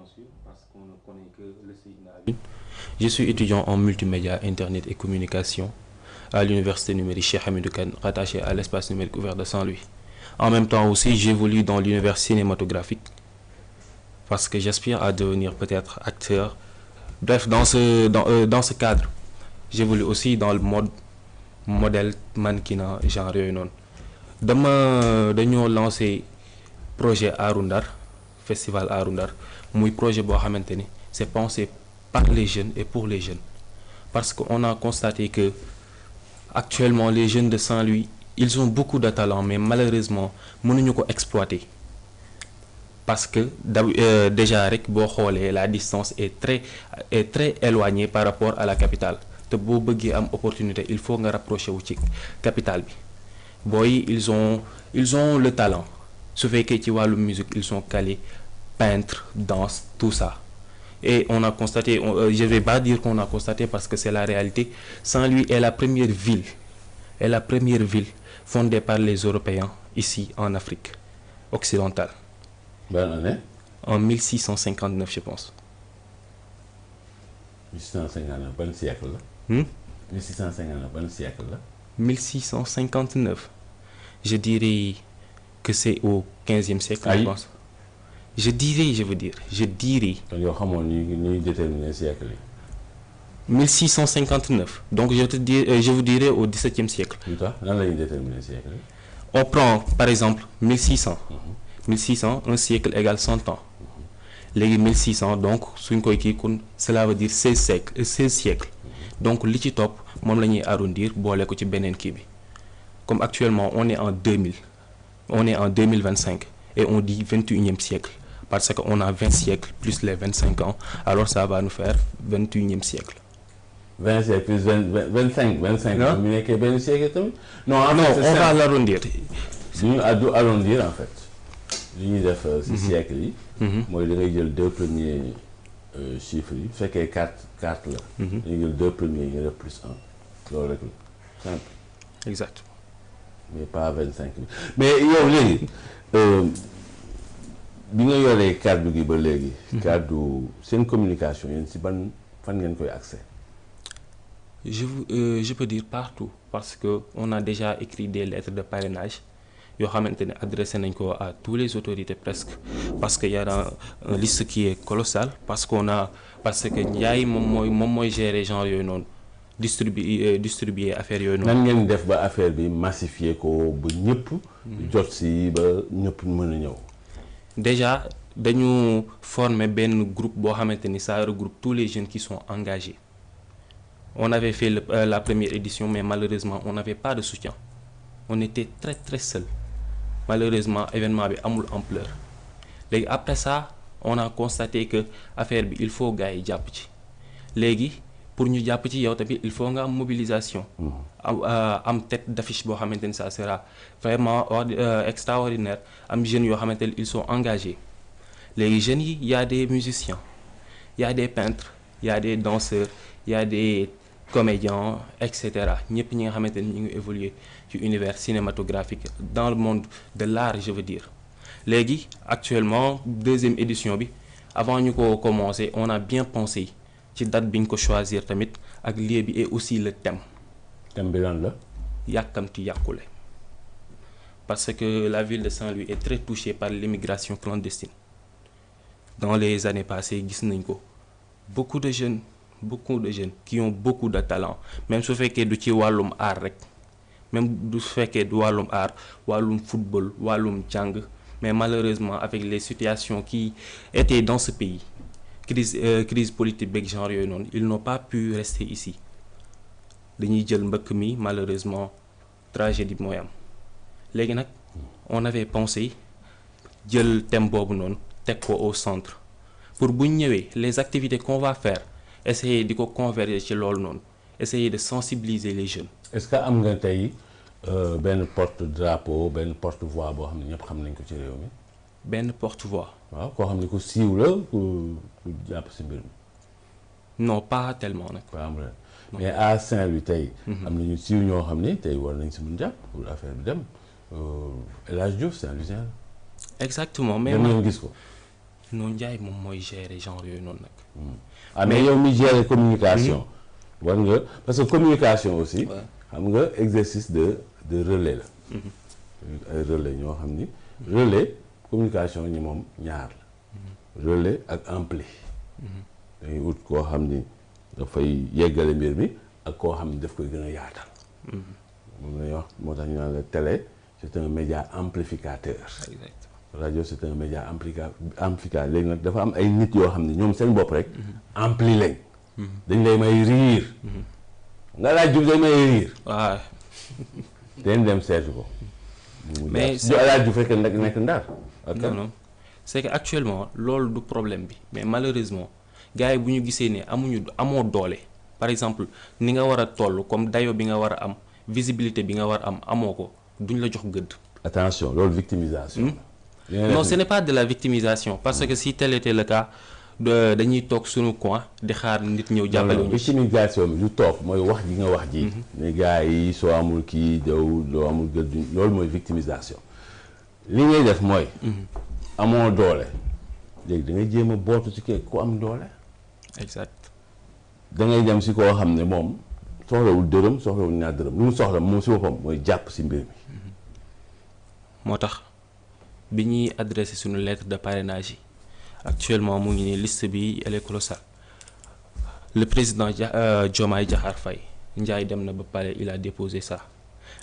bien sûr, parce qu'on ne connaît que le signal. Je suis étudiant en multimédia, internet et communication à l'université numérique Cheikh Hamidou Kane, rattaché à l'espace numérique ouvert de Saint-Louis. En même temps aussi, j'évolue dans l'univers cinématographique parce que j'aspire à devenir peut-être acteur. Bref, dans ce cadre, j'évolue aussi dans le modèle mannequinat genre yooyu noonu. dañoo lancé projet Aaru Ndar festival Aaru Ndar muy projet boo xamante ni c'est pensé par les jeunes et pour les jeunes parce que on a constaté que actuellement les jeunes de Saint-Louis ils ont beaucoup de talent mais malheureusement mënuñu ko exploiter parce que déjà rek boo xoolee la distance est très éloignée par rapport à la capitale te boo bëggee am opportunité il faut nga rapprocher wu ci capitale bi booy ils ont le talent su fekkee ci wàllu musique ils sont calés peintre danse tout ça et on a constaté je vais pas dire qu'on a constaté parce que c'est la réalité. Saint-Louis est la première ville fondée par les Européens ici en Afrique occidentale. Bonne année? En 1659 je pense. 1659 ban siècle la? 1659 ban siècle la? 1659 je dirais que c'est au 15e siècle. Je pense. Je dirais. kon yow xamoon ni déterminer siècle yi. 1659 donc je vous dirais au 17e siècle. lu tax nan la ñuy déterminer siècle yi. On prend par exemple 1600. 1600 un siècle égale 100 ans. léegi 1600 donc suñ koy kii kon cela veut dire 16 siècles. donc li ci topp moom la ñuy arrondir boole ko ci beneen kii bi comme actuellement on est en 2025 et on dit 21e siècle parce que on a 20 siècles plus les 25 ans alors ça va nous faire 21e siècle. 20 siècles plus 25 ans. mu nekkee benn siècle tamit. non on va l'arrondir. du arrondir en fait li ñuy def ci siècle yi. mooy da ngay jël deux premiers chiffres yi bu fekkee 4 la. dañuy jël deux premiers yi nga def plus 1 loolu rek la simple. exact. mais pas 25 mais yow léegi bi nga yoree kàddu gi ba léegi. kàddu seen communication yéen ci ban fan ngeen koy accès. je peux dire partout parce que on a déjà écrit des lettres de parrainage yoo xamante ne adressé nañ ko à tous les autorités presque parce que y a une liste qui est colossale parce que Ndiaye moom mooy gérer genre yooyu noonu. distribuer affaire yooyu noonu. nan ngeen def ba affaire bi massifier ko ba ñëpp. jot si ba ñëpp mën a ñëw. déjà dañu former benn groupe boo xamante ni ça regroupe tous les jeunes qui sont engagés. On avait fait la première édition mais malheureusement on n'avait pas de soutien. On était très très seul. Malheureusement événement bi amul ampleur. léegi après ça on a constaté que affaire bi il faut gars yi jàpp ci léegi. pour ñu jàpp ci yow tamit il faut nga am mobilisation. am tête d'affiche boo xamante ni ça sera vraiment extraordinaire am jeunes yoo xamante ni ils sont engagés léegi jeunes yi y a des musiciens y a des peintres y a des danseurs y a des comédiens et cetera ñëpp ñi nga xamante ni ñu ngi évoluer ci univers cinématographique dans le monde de l'art je veux dire léegi actuellement deuxième édition bi avant ñu ko commencer on a bien pensé. ci date bi ñu ko choisir tamit ak lieu bi et aussi le thème. thème bi lan la. yàkkamti yàqule. parce que la ville de Saint-Louis est très touchée par l'immigration clandestine. dans les années passées gis nañ ko beaucoup de jeunes qui ont beaucoup de talent même su fekkee du ci wàllum art rek même du fekkee du wàllum art wàllum football wàllum jàng mais malheureusement avec les situations qui étaient dans ce pays. crise politique beeg genre yooyu noonu ils n'ont pas pu rester ici dañuy jël mbëkk mi malheureusement tragédie bi mooy am léegi nag on avait pensé jël thème boobu noonu teg ko au centre pour bu ñu ñëwee les activités qu'on va faire essayer di ko converger ci loolu noonu essayer de sensibiliser les jeunes. est-ce que am nga tey benn porte-drapeau benn porte-voix boo xam ne ñëpp xam nañ ko ci réew mi. benn porte-voix. waaw koo xam ne ku siiw la ku jàpp si mbir mi. non pas tellement nag. waaw am na mais à Saint-Louis tey. am nañu siiw ñoo xam ne tey war nañ si mën jàpp pour affaire bi dem El Hadj Diouf Saint-Louisien. exactement mais ngeen gis ko. non Ndiaye moom mooy gérer genre yooyu noonu nag. ah mais yow mi gérer communication. war nga parce que communication aussi. xam nga exercice de relais la. ay relais ñoo xam ni. relais communication ñi moom ñaar la. relais ak ampli. dañuy ut koo xam ni dafay yeggale mbir mi ak koo xam ni daf koy gën a yaatal. moom la ñuy wax moo tax ñu naan la télé c'est un média amplificateur. rajo c'est un média amplificateur léegi nag dafa am ay nit yoo xam ne ñoom seen bopp rek. ampli lañ. dañ lay may riir. nga laaj jub dañ may riir. waaw. dañ dem seetu ko. mais du laaj ju fekkee nekk ndar. non non c'est que actuellement loolu du problème bi mais malheureusement gars yi bu ñu gisee ne amoo doole par exemple ni nga war a toll comme dayo bi nga war a am visibilité bi nga war a am amoo ko duñ la jox gëdd. attention loolu victimisation. non ce n'est pas de la victimisation parce que si tel était le cas dañuy toog suñu coin di xaar nit ñëw jàppale ñu. victimisation bi du toog mooy wax ji nga wax ji. ne gars yi soo amul kii doo amul gëdd loolu mooy victimisation. li ngay def mooy. amoo doole léegi da ngay jéem a bootu ci ku am doole. exact. da ngay dem si koo xam ne moom soxlawul dërëm soxlawul ñaar dërëm lu mu soxla moom si boppam mooy jàpp si mbir mi. moo tax bi ñuy adressé suñu lettre de parrainage yi actuellement mu ngi nii liste bi elle est colossale le président Diomaye Diakhar Faye Ndiaye dem na ba pare il a déposé ça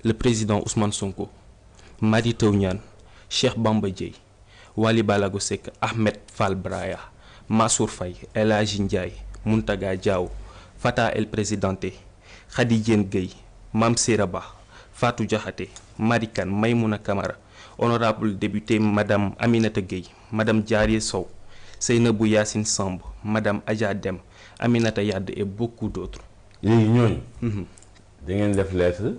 le président Ousmane Sonko Mary Teuw Niane Cheikh Bamba Dièye Waly Balago Seck Ahmed Fall Braya Mansour Faye El Hadji Ndiaye Mountaga Diaw Fata El Presidente Khady Diène Gueye Mame Sera Ba Fatou Diakhaté Marie Kane Maymouna Camara honorable député madame Aminata Gueye madame Diarry Sow Seynabou Yacine Samb madame Adja Dem Aminata Yade et beaucoup d'autres. léegi ñooñu. da ngeen def lettre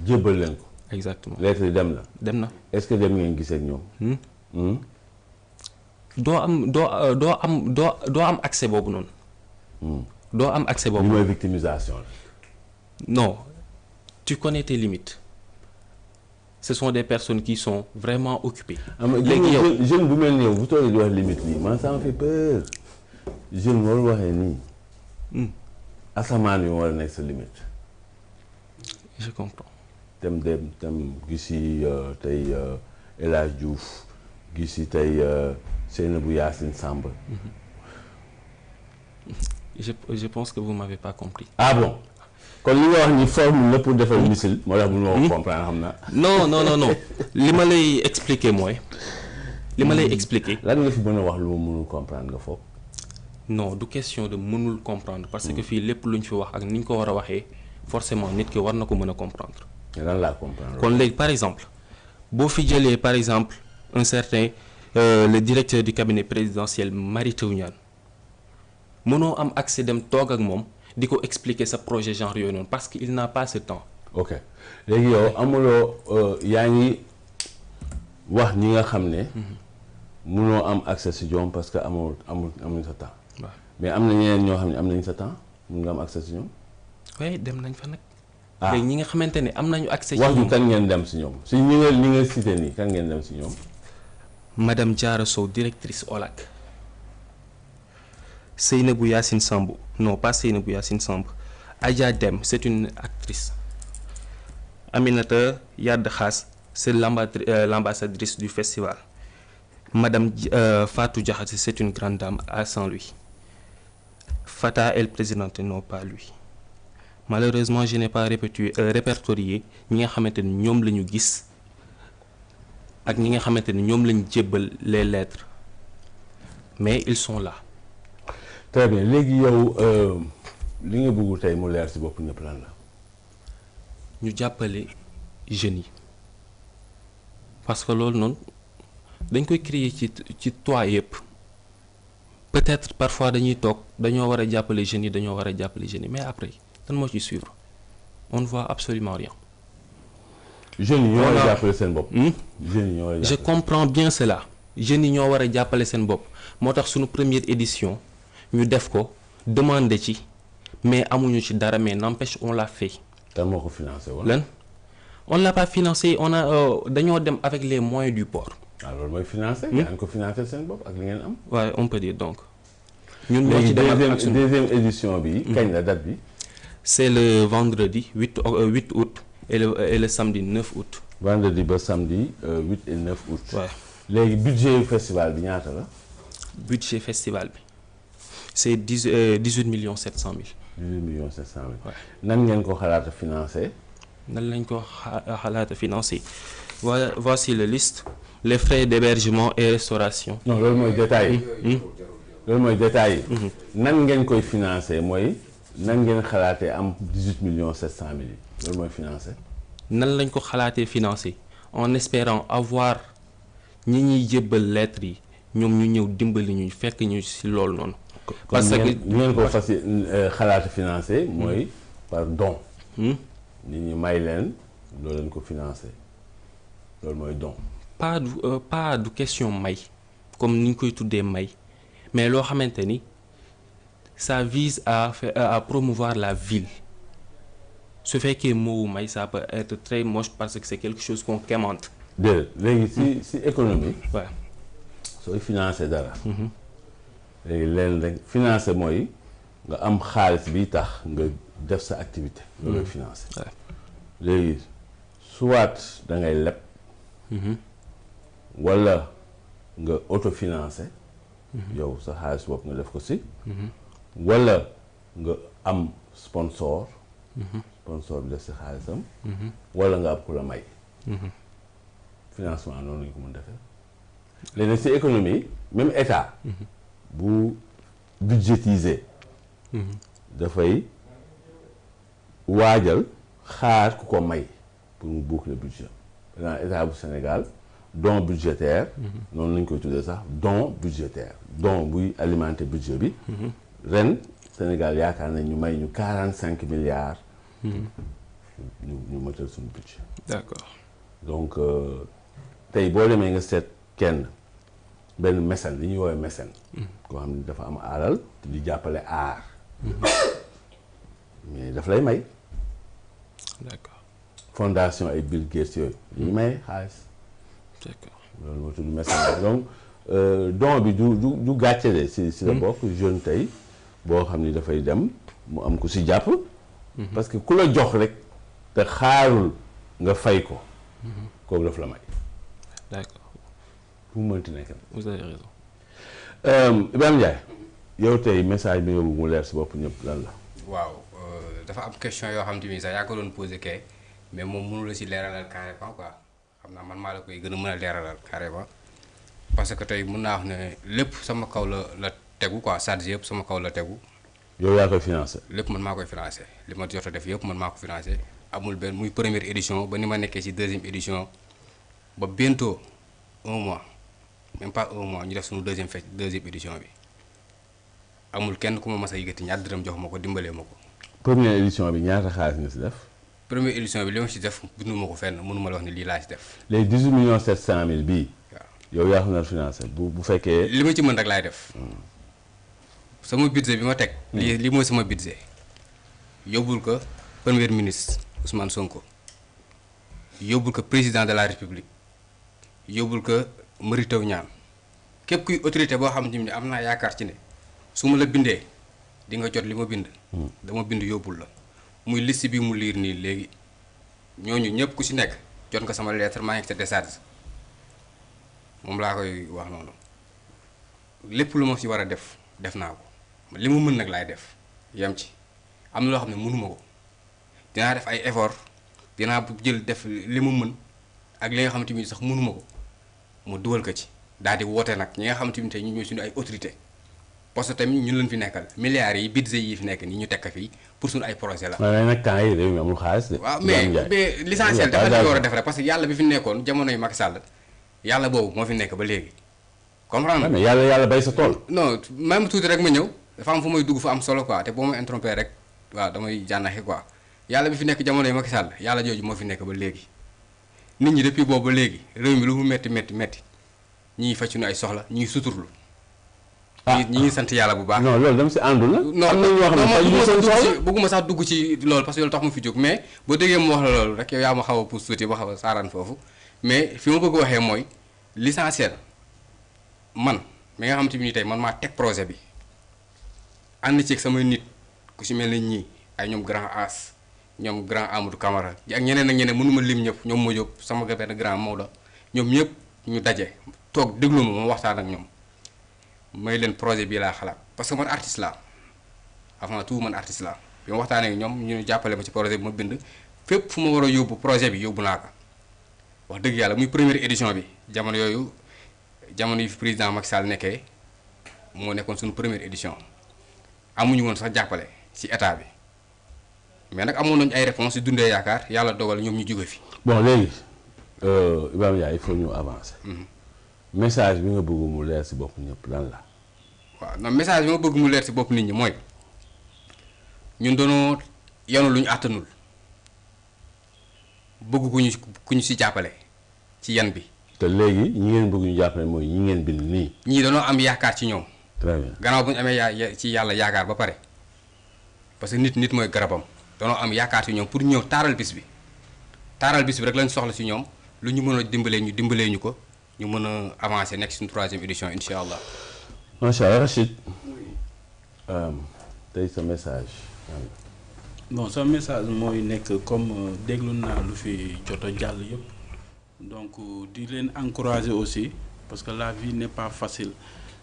jébbal leen ko. exactement lettre yi dem na. dem na. est-ce que dem ngeen gisee ak ñoom. doo am accès boobu noonu. doo am accès boobu. li mooy victimisation la. non tu connais tes limites. Ce sont des personnes qui sont vraiment occupées. léegi yow jeune bu mel ni yow bu toogee di wax limite nii man ça me fait peur jeune warul waxee nii. asamaan yi war a nekk sa limite. je comprends. dem gisi tey El Hadj Diouf gisi tey Seynabou Yacine Samb. je pense que vous m'avez pas compris. ah bon. kon li nga wax ni formule la pour defar missile moo tax mënuma ko comprendre xam naa. non li ma lay expliquer mooy. lan nga fi mën a wax lu ma mënul comprendre nga foog. non du question de mënul comprendre parce que fii lépp lu ñu fi wax ak ni ñu ko war a waxee forcément nit ki war na ko mën a comprendre. lan laa comprendre. kon léegi par exemple boo fi jëlee par exemple un certain le directeur du cabinet présidentiel Mary Teuw Niane mënoo am accès dem toog ak moom. di ko expliquer sa projet genre yooyu noonu parce que il n'a pas ce temps. ok léegi yow amuloo yaa ngi wax ñi nga xam ne. mënoo am accès si ñoom parce que amuñ sa temps. waaw mais am na ñeneen ñoo xam ne am nañ sa temps mun nga am accès si ñoom. oui dem nañ fa nag. ah léegi ñi nga xamante ne am nañu accès. ci wax ñoom ñu kan ngeen dem si ñoom si ñi nga cité nii kan ngeen dem si ñoom. madame Diarra Sow directrice OLAC. Seynabou Yacine Samb non pas Seynabou Yacine Samb Adja Dem c'est une actrice. Aminata Yade Khass c'est l'ambassadrice du festival. Madame Fatou Diakhaté c'est une grande dame à Saint-Louis. Fata El Presidente non pas lui. Malheureusement je n'ai pas répertorié ñi nga xamante ni ñoom la ñu gis ak ñi nga xamante ni ñoom la ñu jébbal les lettres mais ils sont là. très bien léegi yow li nga bëggu tey mu leer ci bopp ñëpp lan la. ñu jàppale jeunes yi parce que loolu noonu dañ koy créer ci toit yëpp peut-être parfois dañuy toog dañoo war a jàppale jeunes yi mais après dan moo ci suivre on ne voit absolument rien. jeunes yi ñoo war a jàppale seen bopp. jeunes yi ñoo war a jàppale. je comprends bien cela jeunes yi ñoo war a jàppale seen bopp moo tax suñu première édition. ñu def ko demandé ci mais amuñu ci dara mais n'empêche on l'a fait. kan moo ko financé woon. lan on l'a pas financé on a dañoo dem avec les moyens du bord waaw loolu mooy financé. yaa ngi ko financé seen bopp ak li ngeen am. waaye on peut dire donc. ñun ñoo léegi ci demal ak deuxième édition bi. kañ la date bi. c'est le vendredi 8 août et le samedi 9 août. vendredi ba samedi 8 et 9 août. waaw léegi budget yu festival bi ñaata la. budget festival bi c'est 18 millions 700 mille. 18 millions 700 mille. Ouais. nan ngeen ko xalaata financé. nan lañ ko xalaata financé voilà voici la liste les frais d'hébergement et restauration. non loolu mooy détail yi. loolu mooy détail yi. nan ngeen koy financé mooy nan ngeen xalaatee am 18 millions 700 mille yi loolu mooy financé. nan lañ ko xalaatee financé en espérant avoir ñi ñuy jébbal lettres yi ñoom ñu ñëw dimbali ñu fekk ñu ci loolu noonu. parce que ngeen ko fas xalaata financé mooy par don. nit ñi may leen loolu leen ko financé loolu mooy don. pas du question may comme ni ñu koy tuddee may mais loo xamante ni ça vise à promouvoir la ville su fekkee moowu may ça peut être très moche parce que c'est quelque chose qu'on quémande. déedéet léegi si économie. waaw sooy financé dara. léegi leen rek financé mooy nga am xaalis bi tax nga def sa activité. loolu financé. léegi soit da ngay leb. wala nga autofinancé. yow sa xaalis bopp nga def ko si. wala nga am sponsor. sponsor bi def si xaalisam. wala nga am ku la may. financement noonu lañu ko mën defee. léegi nag si économie même état. bu budgétiser. dafay waajal xaar ku ko may pour mu boucler budget. par exemple état bu Sénégal don budgétaire. noonu lañ koy tuddee sax don budgétaire don buy alimenter budget bi. ren Sénégal yaakaar nañ ñu may ñu 45 milliards. ñu mëtal suñu budget. d'accord donc tey boo demee nga seet kenn benn mécène li ñuy woowee mécène. koo xam ne dafa am alal di jàppale aar. mais daf lay may. d'accord fondation ay Bill Gates yooyu. dañuy may xaalis. d'accord loolu moo tudd mécène donc don bi du gàcce de si la bokk jeune tey boo xam ni dafay dem mu am ku si jàpp. parce que ku la jox rek te xaarul nga fay ko. kooku daf la may. d'accord fu mu mënti nekk. vous avez raison. Ibrahima Ndiaye yow tey message bi nga bëgg mu leer si bopp ñëpp lan la. waaw dafa am question yoo xam te ni sax yaa ko doon posé kay mais moom mënu la si leeralal carrément quoi xam naa man maa la koy gën a mën a leeralal carrément parce que tey mën naa wax ne lépp sama kaw la tegu quoi charge yëpp sama kaw la tegu. yow yaa koy financé. lépp man maa koy financé li ma jot a def yëpp man maa ko financé amul benn muy première édition ba ni ma nekkee si deuxième édition ba bientôt un mois même pas un mois ñu def suñu deuxième édition bi amul kenn ku ma mas a yëkkati ñaar dërëm jox ma ko dimbalee ma ko. première édition bi ñaata xaalis nga si def. première édition bi li ma si def bindu ma ko fenn mënu ma la wax ni lii laa si def. les 18 millions 700 mille bii. waaw yow yaa ko nar financé bu fekkee. li ma ci mën rek laay def. sama budget bi ma teg. lii mooy sama budget yóbbul ko premier ministre Ousmane Sonko yóbbul ko président de la république yóbbul ko Mary Teuw Niane képp kuy autorité boo xam ne am naa yaakaar ci ne su ma la bindee di nga jot li ma bind. dama bind yóbbul la muy liste bi mu liir nii léegi ñooñu ñëpp ku ci nekk jot nga sama lettre maa ngi sa décharge moom laa koy wax noonu lépp lu ma ci war a def naa ko. li mu mën nag laay def yem ci am na loo xam ne mënuma ko dinaa def ay effort dinaa jël def li mu mën ak li nga xamante ni sax mënuma ko mu dugal ko ci daal di woote nag ñi nga xamante ni tey ñu ñooy suñu ay autorité parce que tamit ñun lañ fi nekkal milliards yi budget yi fi nekk nii ñu teg ko fii pour suñu ay projet la. waaye nag temps yi réew mi amul xaalis de. waaw mais l'essentiel dafa la war a def rek parce que yàlla bi fi nekkoon jamono yu Macky Sall yàlla boobu moo fi nekk ba léegi comprendre mais yàlla bay sa tool. non même tuuti rek ma ñëw. dafa am fu may dugg fa am solo quoi te boo ma interrompé rek waaw damay jànnaxe quoi yàlla bi fi nekk jamono yi Macky Sall yàlla jooju moo fi nekk ba léegi nit ñi depuis boobu ba léegi réew mi lu mu metti ñii faj suñu ay soxla ñii suturlu. ñi ngi sant yàlla bu baax. non loolu dama si àndul la. non am na ñoo xam ne bëgguma sax dugg ci loolu parce que loolu tax mu fi jóg mais boo déggee mu wax la loolu rek yow yaa ma xaw a pousse tuuti ba xaw a saaraan foofu mais fi ma bëgg waxee mooy l'essentiel man mi nga xamante ni tey man maa teg projet bi ànd ci ak samay nit ku si mel ne ñii ay ñoom grand As ñoom grand Amadou Camara ak ñeneen ak ñeneen mënuma lim ñëpp ñoom ma jóg sama benn grand Maodo ñoom ñëpp ñu daje toog déglu ma waxtaan ak ñoom may leen projet bii laa xalaat parce que man artiste laa avant tout man artiste laa bi ma waxtaanee ak ñoom ñu jàppale ma ci projet bi ma bind fépp fu ma war a yóbbu projet bi yóbbu naa ko wax dëgg yàlla muy première édition bi jamono yooyu jamono yi fi président Macky Sall nekkee moo nekkoon suñu première édition amuñu woon sax jàppale ci état bi mais nag amoon nañu ay réponses yu dundee yaakaar yàlla dogal ñoom ñu jóge fi. bon léegi Ibrahima Ndiaye il faut ñu avancer. message bi nga bëgg mu leer ci bopp ñëpp lan la. waaw non message bi ma bëgg mu leer ci bopp nit ñi mooy ñun doonoo yanu lu ñu àttanul bëgg ku ñu ci jàppale ci yan bi. te léegi ñi ngeen bëgg ñu jàppale mooy ñi ngeen bind nii. ñii dañoo am yaakaar ci ñoom. très bien gannaaw bu ñu amee ci yàlla yaakaar ba pare parce que nit mooy garabam dañoo am yaakaar ci ñoom pour ñëw taaral bis bi rek lañ soxla ci ñoom lu ñu mën a dimbalee ñu ko ñu mën a avancer nekk suñu 3e édition incha allah. macha allah Rachid tey sa message. bon sa message mooy nekk comme déglu naa lu fi jot a jàll yëpp donc di leen encourager aussi parce que la vie n'est pas facile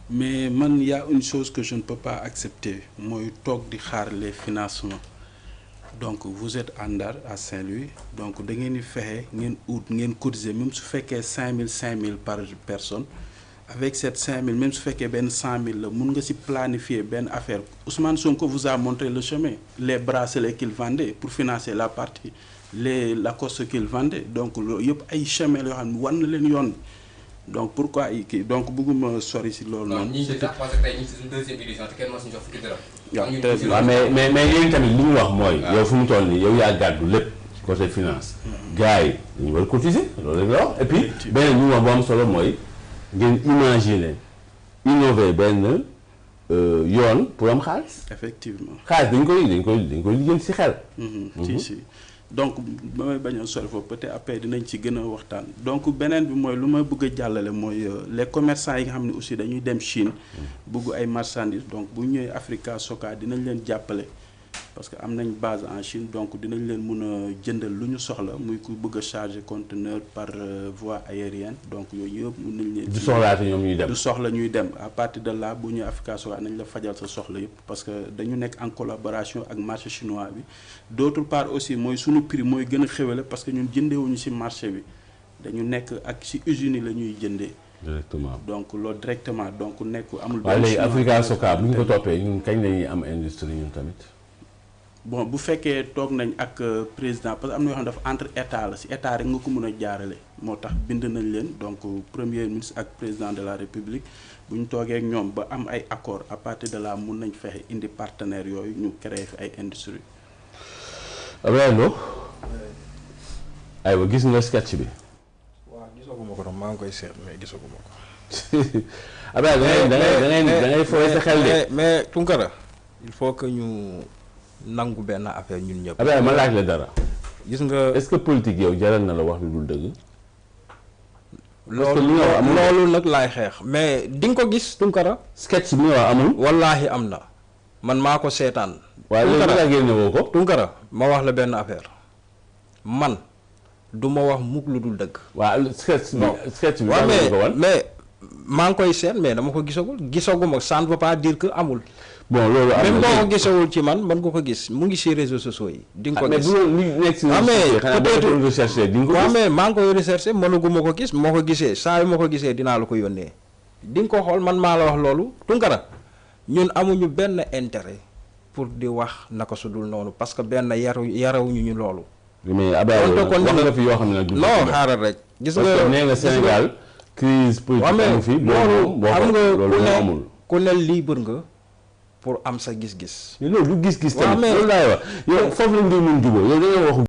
mais man y a une chose que je ne peux pas accepter mooy toog di xaar les financements donc vous êtes à Ndar à Saint-Louis donc da ngeen di fexe ngeen cotiser même su fekkee 5000 par personne avec cette 5000 même su fekkee benn 100000 la mun nga ci planifier benn affaire Ousmane Sonko vous a montré le chemin les bracelets qu'il vendait pour financer la partie les Lacoste qu'il vendait donc loolu yëpp ay chemin la yoo xam ne war na leen yoon donc pourquoi kii donc bëgguma sori ci loolu noonu. ñi ci sax parce que tey ñu ci suñu 2e édition te kenn moo suñu jox fukki dërëm. waaw mais léegi tamit li mu wax mooy. yow fu mu toll nii yow yaa gàddu lépp côté finance. gars yi dañu war a cotiser loolu rek la wax et puis beneen bi mu wax bu am solo mooy ngeen imaginer innover benn yoon pour am xaalis. effectivement xaalis dañ koy liggéey ci xel. si donc ba may bañ a sori foofu peut-être après dinañ ci gën a waxtaan donc beneen bi mooy lu ma bëgg a jàllale mooy les commerçants yi nga xam ne aussi dañuy dem Chine bëgg ay marchandises donc bu ñëwee Africa Soka dinañ leen jàppale parce que am nañ base en Chine donc dinañ leen mun a jëndal lu ñu soxla muy ku bëgg a charger conteneur par voie aérienne donc yooyu yëpp mun nañ leen. du soxlaate ñoom ñuy dem du soxla ñuy dem à partir de là bu ñëwee Africa Soka nañ la fajal sa soxla yëpp parce que dañu nekk en collaboration ak marché chinois bi d'autre part aussi mooy suñu prix mooy gën a xéwale parce que ñun jëndeewuñu ci marché bi dañu nekk ak ci usines yi la ñuy jëndee. directement donc loolu directement donc nekk amul. waaye léegi Africa Soka bu ñu ko toppee ñun kañ lañuy am industrie ñun tamit. bon bu fekkee toog nañ ak président parce que am na yoo xam ne dafa entre état la ci état rek nga ko mën a jaarale moo tax bind nañ leen donc premier ministre ak président de la république bu ñu toogee ak ñoom ba am ay accord à partir de là mun nañ fexe indi partenaires yooyu ñu créer fi ay industrie. Abdoulaye Lo aywa gis nga sketch bi. waaw gisaguma ko maa ngi koy seet mais gisaguma ko. Abdoulaye da ngay fooy sa xel de. mais Tunkara il faut que ñu nangu benn affaire ñun ñëpp. Abdoulaye ma laaj la dara. gis nga est-ce que politique yow jaral na la wax lu dul dëgg. parce que li nga wax amul loolu nag laay xeex mais di nga ko gis Tunkara. sketch bi nga wax amul. wallaahi am na man maa ko seetaan. waaye léegi nga génne woo ko. Tunkara ma wax la benn affaire man du ma wax mukk lu dul dëgg. waaw sketch bi waaw mais maa ngi koy seet mais dama ko gisaguma ça ne veut pas dire que amul. bon loolu am même boo ko gisawul ci man mën nga ko gis mu ngi ci réseaux sociaux yi. di nga ko gis mais maa ngi koy recherché mënaguma ko gis moo ko gisee saa yu ma ko gisee dinaa la ko yónnee. di nga ko xool man maa la wax loolu Tunkara ñun amuñu benn intérêt pour di wax naka su dul noonu parce que benn yarawuñu ñu loolu. mais Abdoulaye wax nga fi yoo xam ne nag. non xaaral rek. gis nga parce que nee nga Sénégal crise politique amu fi. loolu xam nga amul ku ne libre nga pour am sa gis-gis. mais loolu du gis-gis tamit loolu laay wax yow foofu la mbir mun jubóo yow da nga wax